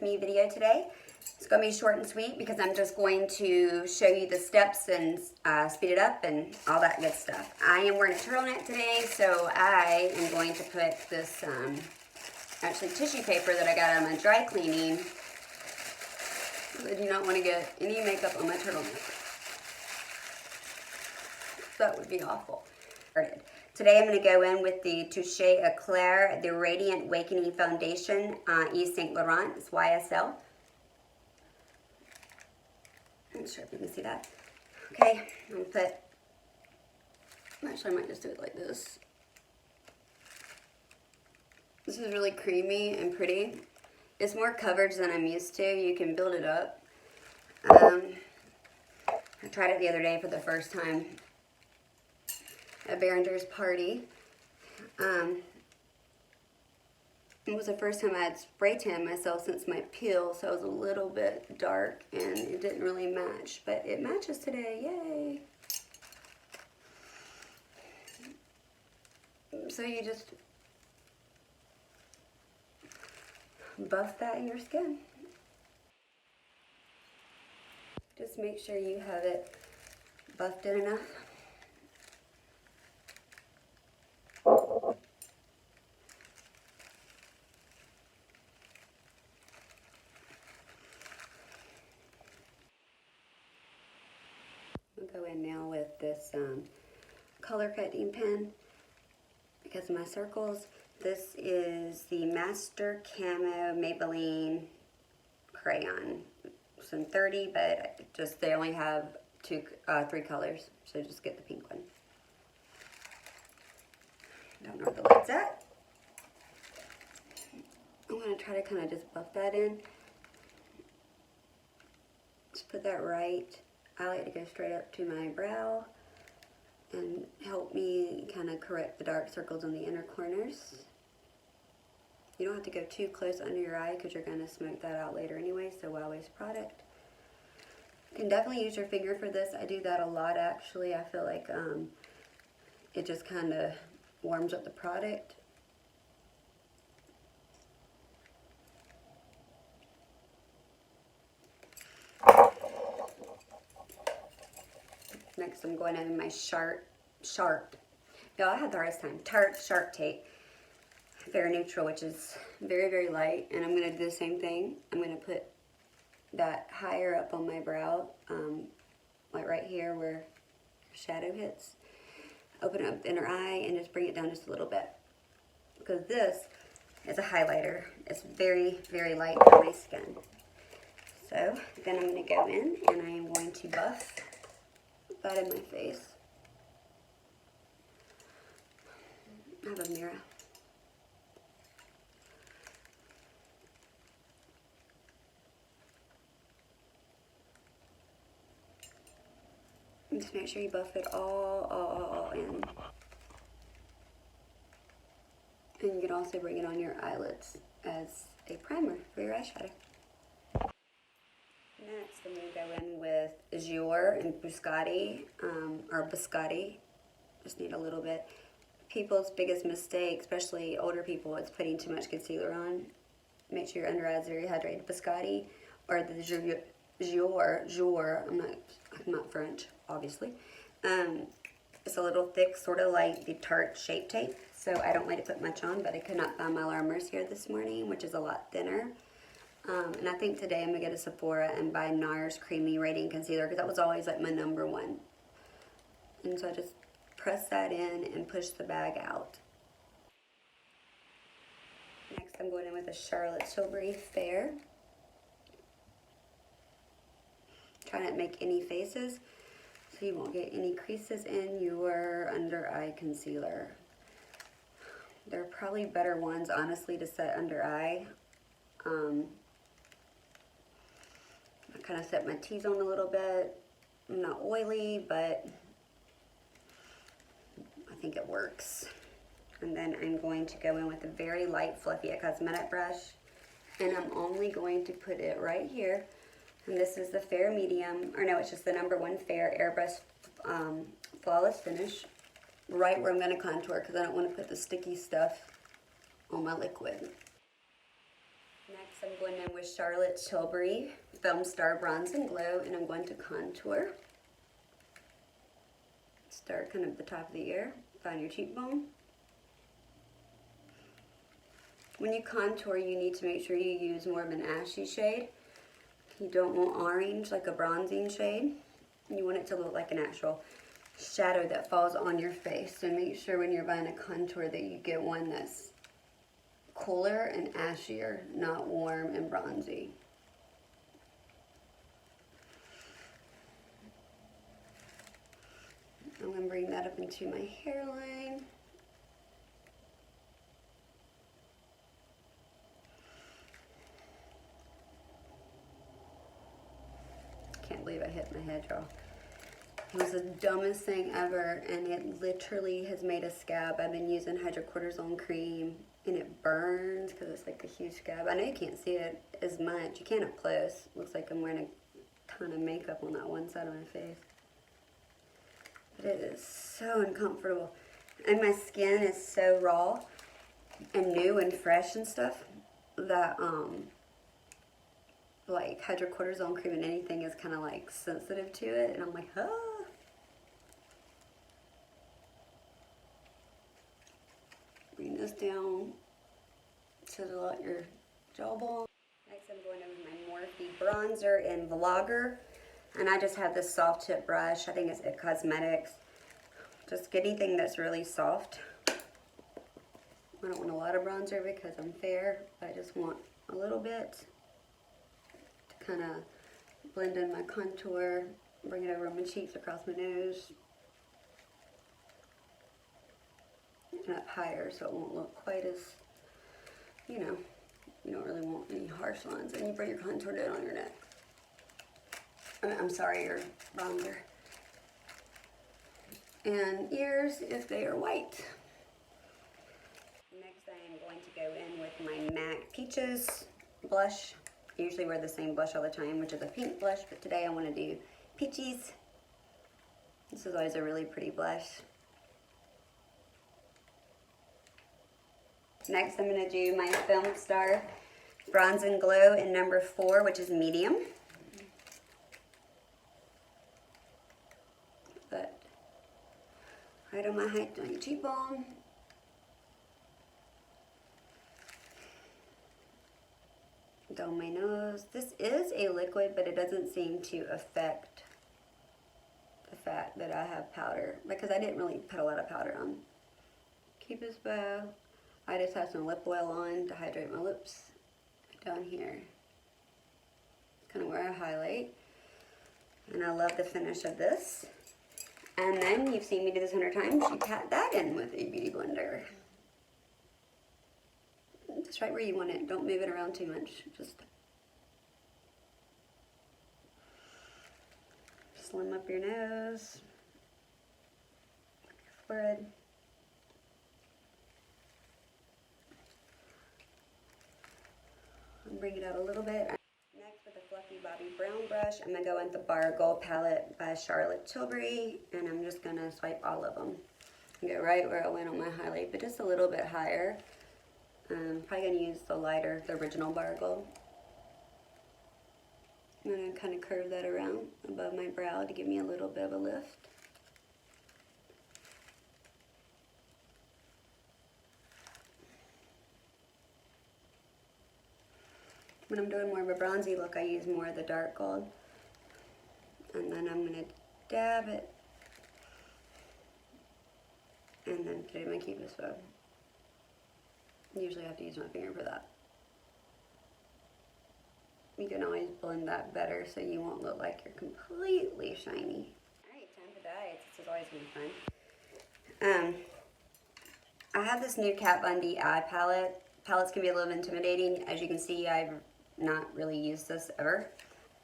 me video today. It's going to be short and sweet because I'm just going to show you the steps and speed it up and all that good stuff. I am wearing a turtleneck today, so I am going to put this actually tissue paper that I got out of my dry cleaning. I do not want to get any makeup on my turtleneck. That would be awful. Today I'm going to go in with the Touche Eclair, the Radiant Awakening Foundation, Yves Saint Laurent. It's YSL. I'm not sure if you can see that. Okay, I'm going to put, actually I might just do it like this. This is really creamy and pretty. It's more coverage than I'm used to. You can build it up. I tried it the other day for the first time at Behringer's party. It was the first time I had spray tanned myself since my peel, so it was a little bit dark and it didn't really match, but it matches today, yay! So you just buff that in your skin. Just make sure you have it buffed in enough. I'll go in now with this color cutting pen because of my circles. This is the Master Camo Maybelline crayon. It's in 30, but just they only have three colors, so just get the pink one. Don't know where the light's at. I'm going to try to kind of just buff that in. Just put that right. I like to go straight up to my brow and help me kind of correct the dark circles on the inner corners. You don't have to go too close under your eye because you're going to smoke that out later anyway, so well-waste product. You can definitely use your finger for this. I do that a lot actually. I feel like it just kind of warms up the product. Next I'm going in my Sharp, y'all, I had the hardest time, Tarte Sharp Tape, Fair Neutral, which is very, very light, and I'm going to do the same thing. I'm going to put that higher up on my brow, like right here where shadow hits. Open up the inner eye and just bring it down just a little bit, because this is a highlighter. It's very, very light on my skin. So then I'm going to go in and I am going to buff that in my face. I have a mirror. And just make sure you buff it all in. And you can also bring it on your eyelids as a primer for your eyeshadow. Next, I'm going to go in with Azure and Biscotti, or Biscotti. Just need a little bit. People's biggest mistake, especially older people, is putting too much concealer on. Make sure your under eye is very hydrated. Biscotti, or the Jour, I'm not French, obviously. It's a little thick, sort of like the Tarte Shape Tape, so I don't like to put much on, but I could not find my Larmers here this morning, which is a lot thinner. And I think today I'm going to go to Sephora and buy NARS Creamy Radiant Concealer because that was always like my #1. And so I just press that in and push the bag out. Next I'm going in with a Charlotte Tilbury Fair. Try not to make any faces so you won't get any creases in your under eye concealer. There are probably better ones, honestly, to set under eye. I kind of set my T-zone a little bit. I'm not oily, but I think it works. And then I'm going to go in with a very light, fluffy cosmetic brush. And I'm only going to put it right here. And this is the Fair Medium, or no, it's just the #1 Fair Airbrush Flawless Finish. Right where I'm going to contour because I don't want to put the sticky stuff on my liquid. Next I'm I'm going in with Charlotte Tilbury Film Star Bronze and Glow, and I'm going to contour. Start kind of at the top of the ear, find your cheekbone. When you contour, you need to make sure you use more of an ashy shade. You don't want orange, like a bronzing shade. You want it to look like an actual shadow that falls on your face. So make sure when you're buying a contour that you get one that's cooler and ashier, not warm and bronzy. I'm going to bring that up into my hairline. Can't believe I hit my head, y'all. It was the dumbest thing ever, and it literally has made a scab. I've been using hydrocortisone cream, and it burns because it's like a huge scab. I know you can't see it as much. You can't up close. Looks like I'm wearing a ton of makeup on that one side of my face. But it is so uncomfortable. And my skin is so raw and new and fresh and stuff that, like hydrocortisone cream and anything is kind of like sensitive to it. And I'm like, ah. Bring this down to your jawbone. Next I'm going over my Morphe bronzer in Vlogger. And I just have this soft tip brush. I think it's It Cosmetics. Just get anything that's really soft. I don't want a lot of bronzer because I'm fair. I just want a little bit to kind of blend in my contour. Bring it over my cheeks, across my nose. And up higher so it won't look quite as, you know, you don't really want any harsh lines. And you bring your contour down on your neck. I'm sorry, your bronzer. And ears if they are white. Next I am going to go in with my MAC Peaches blush. I usually wear the same blush all the time, which is a pink blush, but today I want to do peaches. This is always a really pretty blush. Next I'm going to do my Film Star Bronze and Glow in number 4, which is medium. But right on my height, on your cheekbone. Down my nose. This is a liquid, but it doesn't seem to affect the fact that I have powder, because I didn't really put a lot of powder on. Cupid's bow. I just have some lip oil on to hydrate my lips down here. Kind of where I highlight. And I love the finish of this. And then, you've seen me do this 100 times, you pat that in with a beauty blender. Just right where you want it. Don't move it around too much. Just slim up your nose, your forehead. And bring it out a little bit. Next, with a fluffy Bobbi Brown brush, I'm going to go in the Bar Gold palette by Charlotte Tilbury, and I'm just going to swipe all of them. And go right where I went on my highlight, but just a little bit higher. I'm probably going to use the lighter, the original Bar Gold. I'm going to kind of curve that around above my brow to give me a little bit of a lift. When I'm doing more of a bronzy look, I use more of the dark gold. And then I'm going to dab it. And then put it in my Cupid's bow. Usually I have to use my finger for that. You can always blend that better so you won't look like you're completely shiny. Alright, time for diets. This is always going to be fun. I have this new Kat Von D eye palette. Palettes can be a little intimidating. As you can see, I've not really used this ever.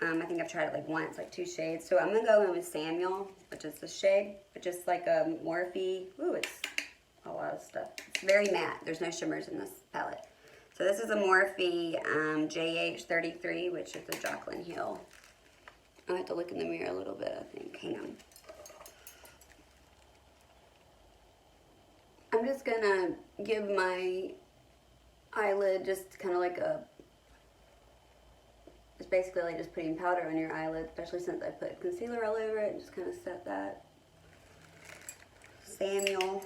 I think I've tried it like once, like 2 shades. So I'm going to go in with Samuel, which is this shade, but just like a Morphe. Ooh, it's a lot of stuff. It's very matte. There's no shimmers in this palette. So this is a Morphe JH33, which is a Jaclyn Hill. I have to look in the mirror a little bit, I think. Hang on. I'm just going to give my eyelid just kind of like a It's basically like just putting powder on your eyelid, especially since I put concealer all over it. Just kind of set that. Samuel.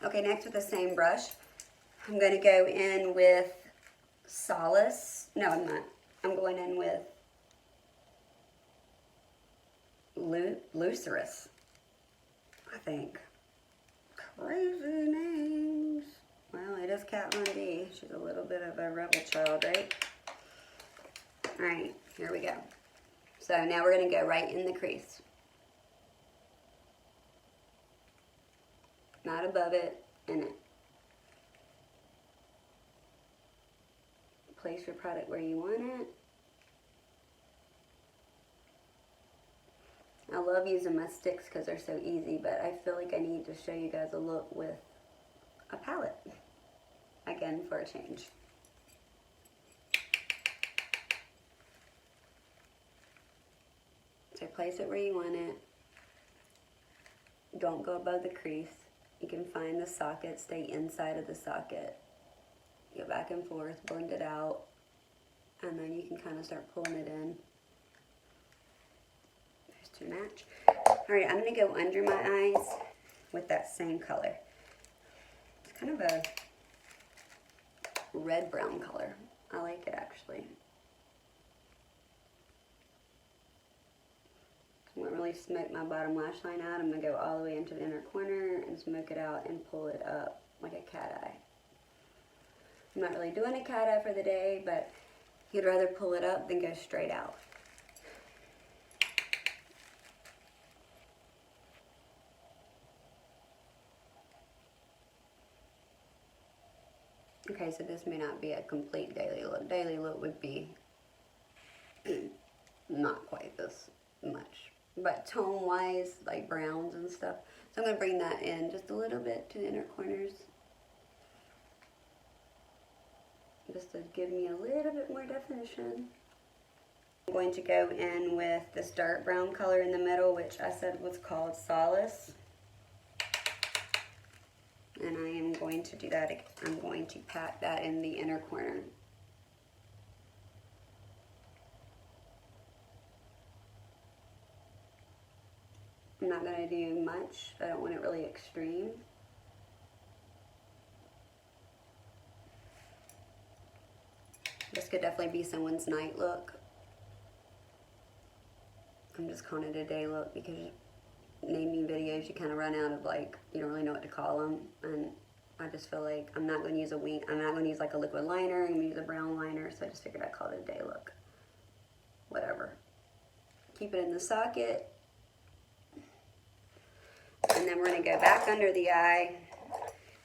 Okay, next with the same brush, I'm going to go in with Solace. No, I'm not. I'm going in with Lucerus, I think. Crazy names. Well, it is Kat Von D. She's a little bit of a rebel child, right? Alright, here we go. So now we're going to go right in the crease. Not above it, in it. Place your product where you want it. I love using my sticks because they're so easy, but I feel like I need to show you guys a look with a palette. Again, for a change. So place it where you want it. Don't go above the crease. You can find the socket, stay inside of the socket. Go back and forth, blend it out, and then you can kind of start pulling it in. There's to match. Alright, I'm going to go under my eyes with that same color. It's kind of a red-brown color. I like it actually. I'm going to really smoke my bottom lash line out. I'm going to go all the way into the inner corner and smoke it out and pull it up like a cat eye. I'm not really doing a cat eye for the day, but you'd rather pull it up than go straight out. Okay, so this may not be a complete daily look. Daily look would be not quite this much. But tone-wise, like browns and stuff. So I'm going to bring that in just a little bit to the inner corners. Just to give me a little bit more definition. I'm going to go in with this dark brown color in the middle, which I said was called Solace. And I am going to do that. I'm going to pat that in the inner corner. I'm not going to do much. I don't want it really extreme. This could definitely be someone's night look. I'm just calling it a day look because naming videos, you kind of run out of, like, you don't really know what to call them. And I just feel like I'm not going to use a wing. I'm not going to use like a liquid liner. I'm going to use a brown liner. So I just figured I'd call it a day look. Whatever. Keep it in the socket. And then we're going to go back under the eye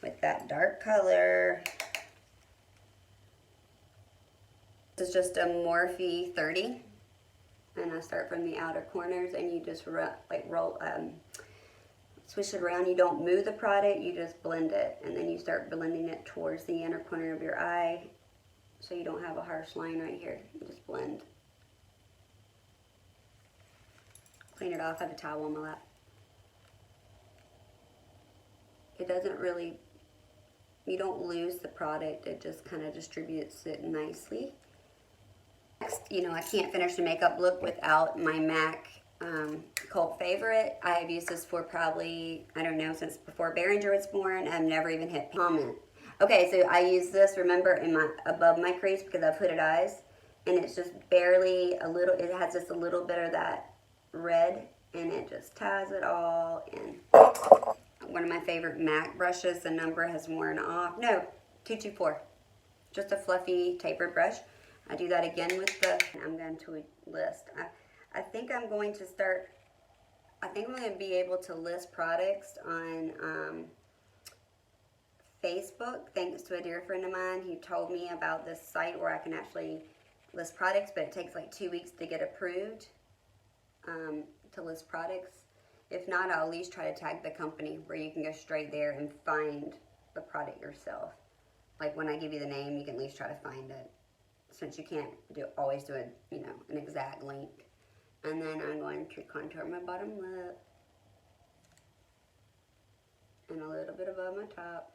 with that dark color. This is just a Morphe 30. And I start from the outer corners and you just swish it around. You don't move the product, you just blend it. And then you start blending it towards the inner corner of your eye so you don't have a harsh line right here. You just blend. Clean it off. I have a towel on my lap. It doesn't really, you don't lose the product, it just kind of distributes it nicely. Next, you know, I can't finish the makeup look without my MAC cult favorite. I have used this for probably, I don't know, since before Behringer was born. I've never even hit comment. Okay, so I use this, remember, in my above my crease because I have hooded eyes. And it's just barely a little, it has just a little bit of that red and it just ties it all in. One of my favorite MAC brushes, the number has worn off. No, 224. Just a fluffy tapered brush. I do that again with the, I'm going to list. I think I'm going to start, I think I'm going to be able to list products on Facebook, thanks to a dear friend of mine. He told me about this site where I can actually list products, but it takes like 2 weeks to get approved to list products. If not, I'll at least try to tag the company where you can go straight there and find the product yourself. Like when I give you the name, you can at least try to find it. Since you can't always do it, you know, an exact link. And then I'm going to contour my bottom lip. on my top.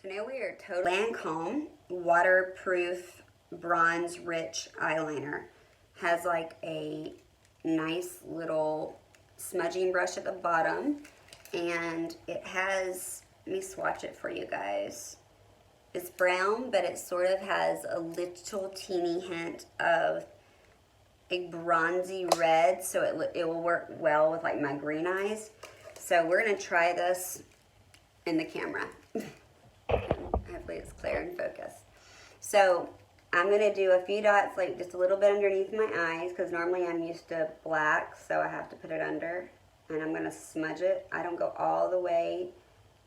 So now we are totally Lancome waterproof bronze rich eyeliner. Has like a nice little smudging brush at the bottom, and it has, let me swatch it for you guys. It's brown, but it sort of has a little teeny hint of a bronzy red, so it will work well with like my green eyes. So we're gonna try this in the camera. Hopefully it's clear and focused. So I'm gonna do a few dots, like just a little bit underneath my eyes, because normally I'm used to black, so I have to put it under. And I'm gonna smudge it. I don't go all the way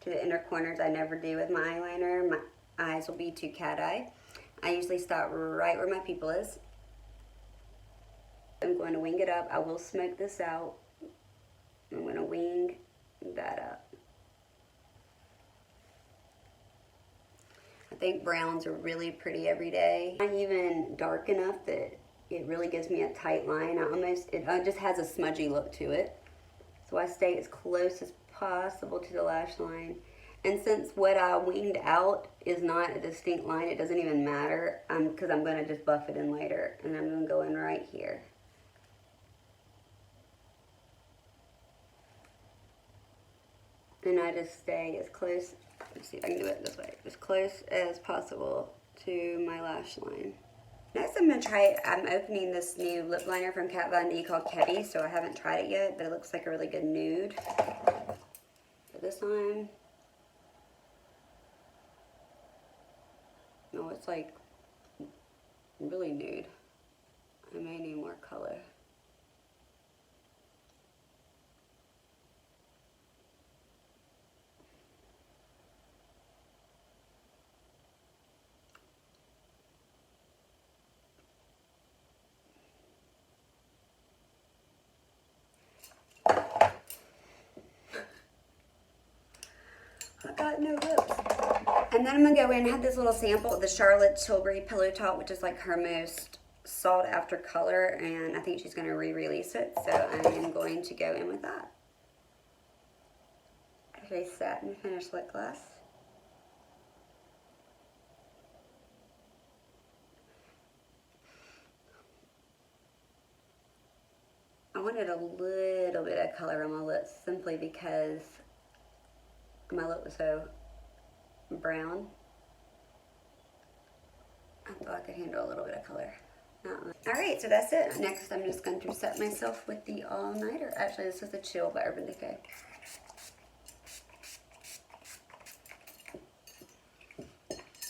to the inner corners. I never do with my eyeliner. My eyes will be too cat eye. I usually stop right where my pupil is. I'm going to wing it up. I will smoke this out. I'm going to wing that up. I think browns are really pretty every day. Not even dark enough that it really gives me a tight line. It just has a smudgy look to it. So I stay as close as possible to the lash line. And since what I winged out is not a distinct line, it doesn't even matter, because I'm going to just buff it in later. And I'm going to go in right here. And I just stay as close, let's see if I can do it this way, as close as possible to my lash line. Next I'm going to try, I'm opening this new lip liner from Kat Von D called Ketty, so I haven't tried it yet, but it looks like a really good nude. Put this on. No, it's like really nude. I may need more color. I got no lips. And then I'm going to go in and have this little sample of the Charlotte Tilbury Pillow Talk, which is like her most sought after color, and I think she's going to re-release it, so I am going to go in with that. Okay, satin finish lip gloss. I wanted a little bit of color on my lips simply because my lip was so brown. I thought I could handle a little bit of color. Alright, so that's it. Next I'm just going to set myself with the all-nighter. Actually, this is a Chill by Urban Decay.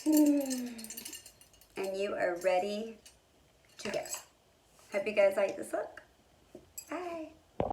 And you are ready to go. Hope you guys like this look. Bye.